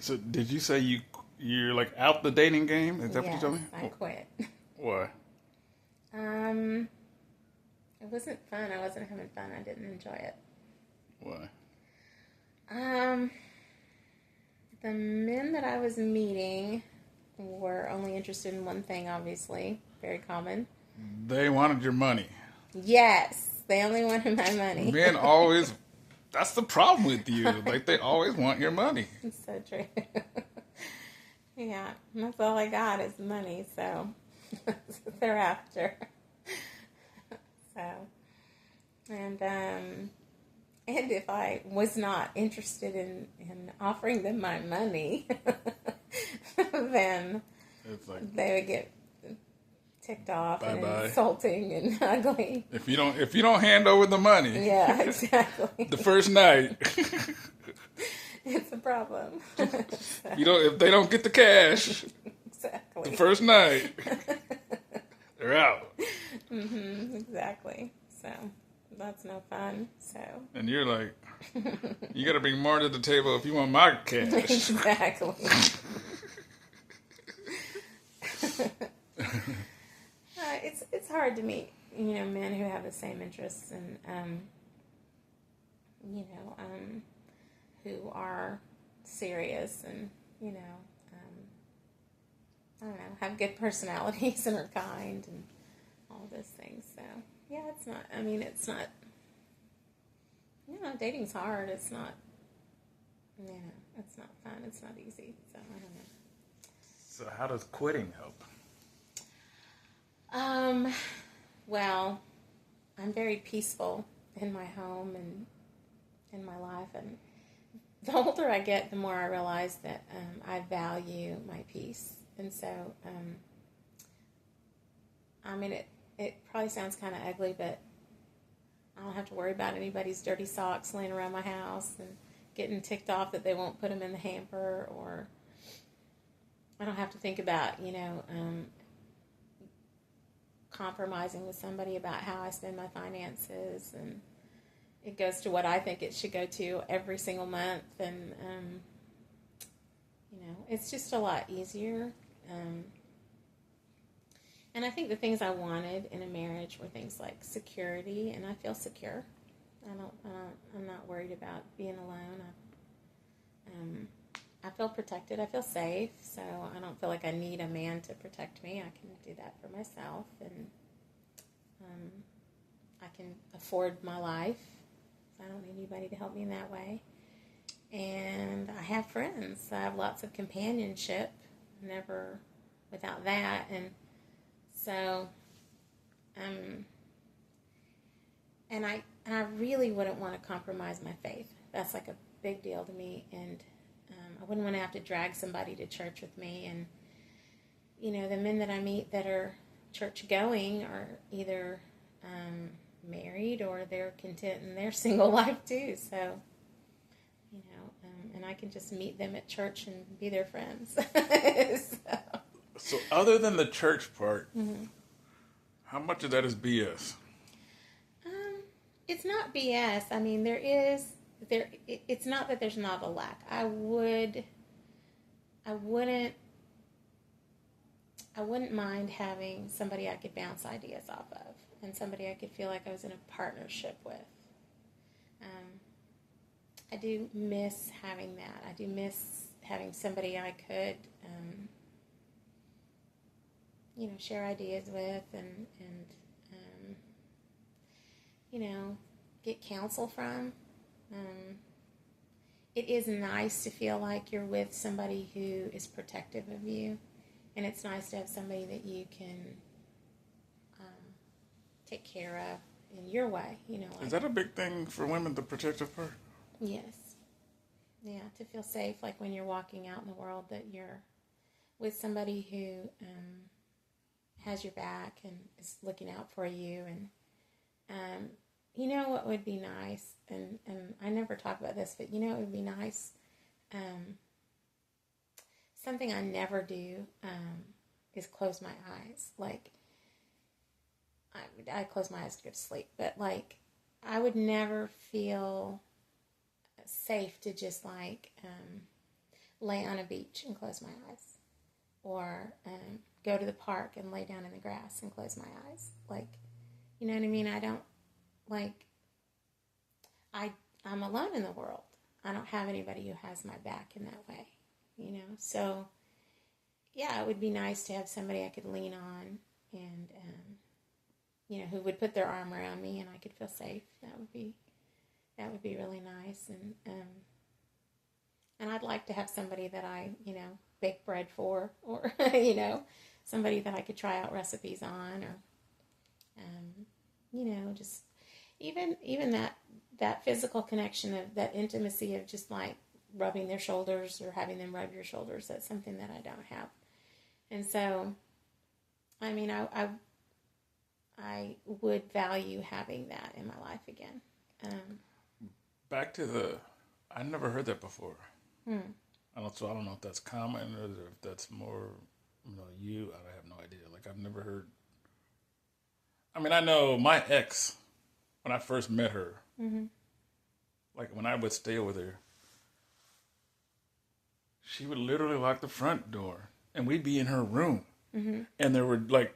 So did you say you're like out the dating game? Is that what you told me? I quit. Why? It wasn't fun. I wasn't having fun. I didn't enjoy it. Why? The men that I was meeting were only interested in one thing, obviously. Very common. They wanted your money. Yes, they only wanted my money. Men always, that's the problem with you. Like, they always want your money. It's so true. Yeah, and that's all I got is money, so that's what they're after. So, and if I was not interested in offering them my money, then It's like, they would get ticked off and bye-bye. insulting and ugly. if you don't hand over the money, Yeah, exactly. the first night, It's a problem. if they don't get the cash, Exactly. the first night, they're out. Exactly. So that's no fun. So And you're like, you got to bring more to the table if you want my cash. exactly. It's hard to meet men who have the same interests and who are serious and I don't know, have good personalities and are kind and all those things. So yeah, it's not dating's hard. It's not it's not fun. It's not easy. So I don't know. So how does quitting help? Well, I'm very peaceful in my home and in my life, and the older I get, the more I realize that I value my peace. And so, it probably sounds kind of ugly, but I don't have to worry about anybody's dirty socks laying around my house and getting ticked off that they won't put them in the hamper, or I don't have to think about, compromising with somebody about how I spend my finances, and it goes to what I think it should go to every single month, and it's just a lot easier. And I think the things I wanted in a marriage were things like security, and I feel secure. I'm not worried about being alone. I feel protected. I feel safe, so I don't feel like I need a man to protect me. I can do that for myself, and I can afford my life. I don't need anybody to help me in that way. And I have friends. I have lots of companionship. Never without that. And so, and I really wouldn't want to compromise my faith. That's like a big deal to me. And I wouldn't want to have to drag somebody to church with me. And, the men that I meet that are church going are either married or they're content in their single life too. So, and I can just meet them at church and be their friends. So other than the church part, Mm-hmm. how much of that is BS? It's not BS. I mean, it's not that there's not a lack. I wouldn't mind having somebody I could bounce ideas off of, and somebody I could feel like I was in a partnership with. I do miss having that. I do miss having somebody I could, share ideas with and get counsel from. It is nice to feel like you're with somebody who is protective of you, and it's nice to have somebody that you can take care of in your way. Is that a big thing for women, the protective part? Yes. Yeah, to feel safe, like when you're walking out in the world, that you're with somebody who has your back and is looking out for you. And what would be nice, and I never talk about this, but it would be nice, something I never do is close my eyes. Like, I close my eyes to go to sleep, but like, I would never feel safe to just lay on a beach and close my eyes, or go to the park and lay down in the grass and close my eyes. Like, you know what I mean? I don't, like, I'm alone in the world. I don't have anybody who has my back in that way, you know? So, yeah, it would be nice to have somebody I could lean on and, you know, who would put their arm around me and I could feel safe. That would be really nice. And I'd like to have somebody that I, you know, bake bread for, or, you know, somebody that I could try out recipes on, or, you know, just even that physical connection, of that intimacy of just like rubbing their shoulders or having them rub your shoulders. That's something that I don't have. And so, I mean, I would value having that in my life again. Back to I never heard that before. Hmm. I don't know if that's common or if that's more, you know, I have no idea. Like, I've never heard. I mean, I know my ex, when I first met her, Mm-hmm. like when I would stay with her, she would literally lock the front door and we'd be in her room. Mm-hmm. And there were like,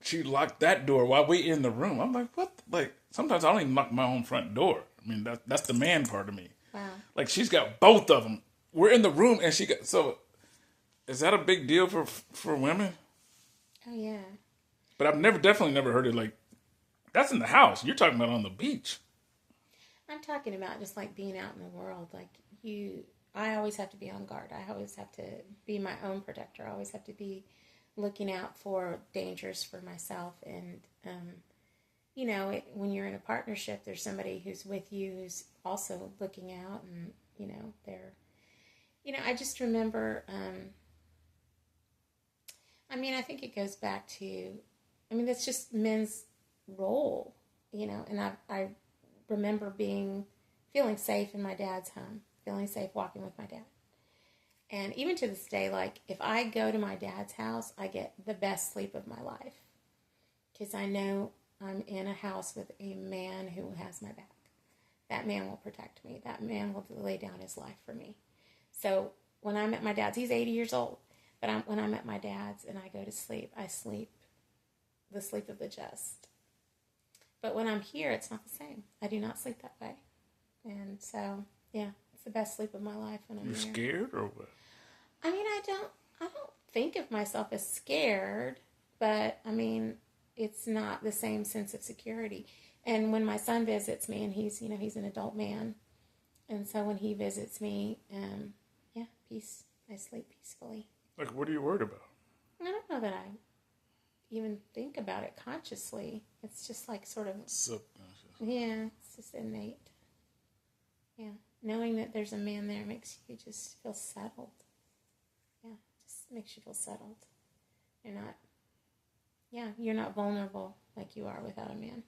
she locked that door while we in the room. I'm like, what? Like, sometimes I don't even lock my own front door. I mean, that's the man part of me. Wow. Like, she's got both of them. We're in the room and so is that a big deal for women? Oh, yeah. But I've definitely never heard it like, that's in the house. You're talking about on the beach. I'm talking about just like being out in the world. Like, I always have to be on guard. I always have to be my own protector. I always have to be looking out for dangers for myself. And, you know, when you're in a partnership, there's somebody who's with you who's also looking out, and, you know, I just remember, I mean, I think it goes back to, I mean, that's just men's role, you know, and I remember feeling safe in my dad's home, feeling safe walking with my dad. And even to this day, like, if I go to my dad's house, I get the best sleep of my life, because I know I'm in a house with a man who has my back. That man will protect me. That man will lay down his life for me. So when I'm at my dad's, he's 80 years old, but when I'm at my dad's and I go to sleep, I sleep the sleep of the just. But when I'm here, it's not the same. I do not sleep that way. And so, yeah, it's the best sleep of my life when I'm You're there. scared or what? I mean, I don't think of myself as scared, but I mean, it's not the same sense of security. And when my son visits me, and he's an adult man, and so when he visits me, yeah, peace. I sleep peacefully. Like, what are you worried about? I don't know that I even think about it consciously. It's just like sort of, yeah, it's just innate. Yeah, knowing that there's a man there makes you just feel settled. Yeah, just makes you feel settled. You're not vulnerable like you are without a man.